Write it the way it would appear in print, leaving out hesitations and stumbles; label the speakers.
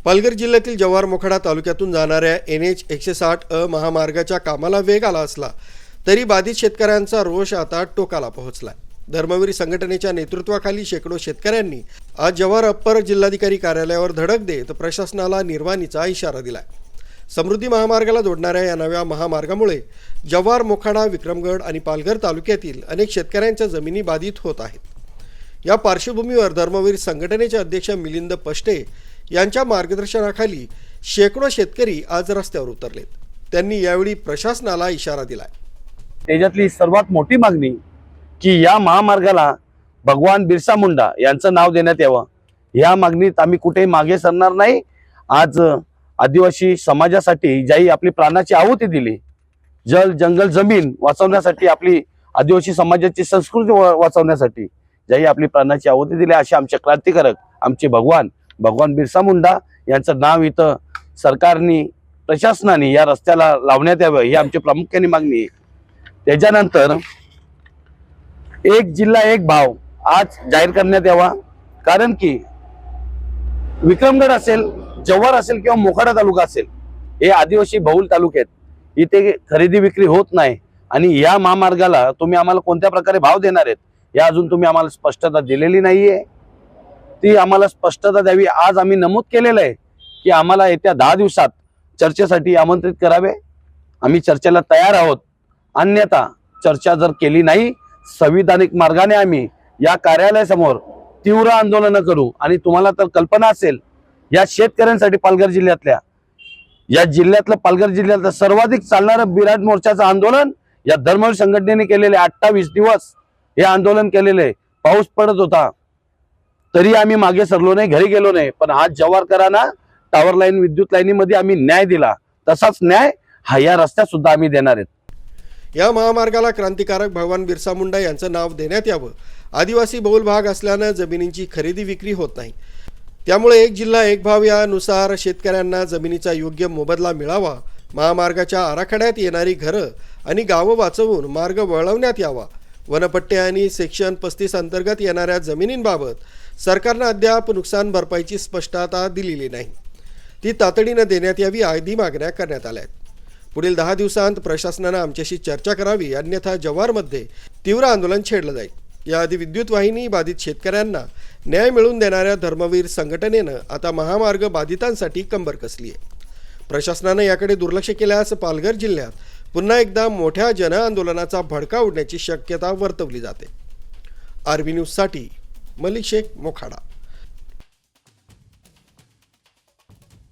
Speaker 1: पालघर जिल्ह्यातील जव्हार मोखाडा तालुक्यातून जाणाऱ्या NH 160 महामार्गाच्या कामाला वेग आला असला तरी बाधित शेतकऱ्यांचा रोष आता टोकाला पोहोचलाय। धर्मवीर संघटनेच्या नेतृत्वाखाली शेकडो शेतकऱ्यांनी आज जव्हार अप्पर जिल्हाधिकारी कार्यालयावर धडक देत प्रशासनाला निर्वाणीचा इशारा दिलाय। समृद्धी महामार्गाला जोडणाऱ्या या नव्या महामार्गामुळे जव्हार मोखाडा विक्रमगड आणि पालघर तालुक्यातील अनेक शेतकऱ्यांच्या जमिनी बाधित होत आहेत। या पार्श्वभूमीवर धर्मवीर संघटनेचे अध्यक्ष मिलिंद पष्टे यांच्या मार्गदर्शनाखाली शेकडो शेतकरी आज रस्त्यावर उतरलेत। त्यांनी यावेळी प्रशासनाला इशारा दिलाय।
Speaker 2: त्याच्यातली सर्वात मोठी मागणी की या महामार्गाला भगवान बिरसा मुंडा यांचं नाव देण्यात यावं। या मागणीत आम्ही कुठेही मागे सरणार नाही। आज आदिवासी समाजासाठी ज्याही आपली प्राणाची आहुती दिली, जल जंगल जमीन वाचवण्यासाठी, आपली आदिवासी समाजाची संस्कृती वाचवण्यासाठी ज्याही आपली प्राणाची आहुती दिली, असे आमचे क्रांतिकारक, आमचे भगवान बिरसा मुंडा यांचं नाव इथं सरकारने, प्रशासनाने या रस्त्याला लावण्यात यावं, ही आमची प्रामुख्याने मागणी आहे। त्याच्यानंतर एक जिल्हा एक भाव आज जाहीर करण्यात यावा, कारण की विक्रमगड असेल, जव्हार असेल किंवा मोखाडा तालुका असेल, हे आदिवासी बहुल तालुके आहेत, इथे खरेदी विक्री होत नाही। आणि या महामार्गाला तुम्ही आम्हाला कोणत्या प्रकारे भाव देणार आहेत या अजून तुम्ही आम्हाला स्पष्टता दिलेली नाहीये। ती आम्हाला स्पष्टता द्यावी। आज आम्ही नमूद केलेलं आहे की आम्हाला येत्या 10 दिवसात चर्चेसाठी आमंत्रित करावे। आम्ही चर्चेला तयार आहोत। अन्यथा चर्चा जर केली नाही, संविधानिक मार्गाने आम्ही या कार्यालयासमोर तीव्र आंदोलन करू। आणि तुम्हाला तर कल्पना असेल, या शेतकऱ्यांसाठी पालघर जिल्ह्यातल्या, या जिल्ह्यातलं पालघर जिल्ह्यातलं सर्वाधिक चालणारं बिराड मोर्चाचं आंदोलन या धर्मवीर संघटनेने केलेले 28 दिवस हे आंदोलन केलेले। पाऊस पडत होता तरी आम्ही मागे सरलो नाही, घरी गेलो नाही। पण आज जव्हारकरांना टॉवर लाईन, विद्युत लाईनीमध्ये आम्ही न्याय दिला, तसाच न्याय हा या रस्त्यात सुद्धा आम्ही देणार आहेत।
Speaker 1: या महामार्गाला क्रांतिकारक भगवान बिरसा मुंडा यांचं नाव देण्यात यावं। आदिवासी बहुल भाग असल्यानं जमिनींची खरेदी विक्री होत नाही, त्यामुळे एक जिल्हा एक भाव यानुसार शेतकऱ्यांना जमिनीचा योग्य मोबदला मिळावा। महामार्गाच्या आराखड्यात येणारी घरं आणि गावं वाचवून मार्ग वळवण्यात यावा। वनपट्टे आणि सेक्शन 35 अंतर्गत येणाऱ्या जमिनींबाबत सरकारनं अद्याप नुकसान भरपाईची स्पष्टता दिलेली नाही, ती तातडीनं देण्यात यावी आदी मागण्या करण्यात आल्या आहेत। पुढील 10 दिवसांत प्रशासनानं आमच्याशी चर्चा करावी, अन्यथा जव्हारमध्ये तीव्र आंदोलन छेडलं जाईल। याआधी विद्युत वाहिनी बाधित शेतकऱ्यांना न्याय मिळवून देणाऱ्या धर्मवीर संघटनेनं आता महामार्ग बाधितांसाठी कंबर कसली आहे। प्रशासनानं याकडे दुर्लक्ष केल्यास पालघर जिल्ह्यात पुन्हा एकदा मोठ्या जनआंदोलनाचा भडका उडण्याची शक्यता वर्तवली जाते। RB न्यूजसाठी मलिक शेख, मोखाडा।